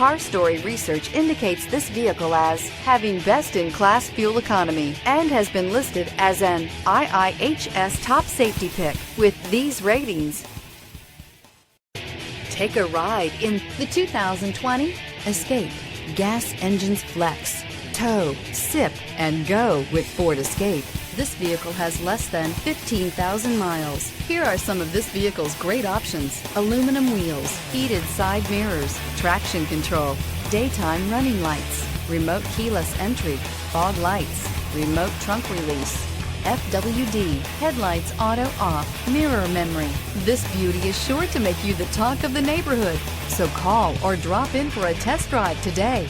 Car Story research indicates this vehicle as having best-in-class fuel economy and has been listed as an IIHS top safety pick with these ratings. Take a ride in the 2020 Escape. Gas engines flex, tow, sip, and go with Ford Escape. This vehicle has less than 15,000 miles. Here are some of this vehicle's great options: aluminum wheels, heated side mirrors, traction control, daytime running lights, remote keyless entry, fog lights, remote trunk release, FWD, headlights auto off, mirror memory. This beauty is sure to make you the talk of the neighborhood. So call or drop in for a test drive today.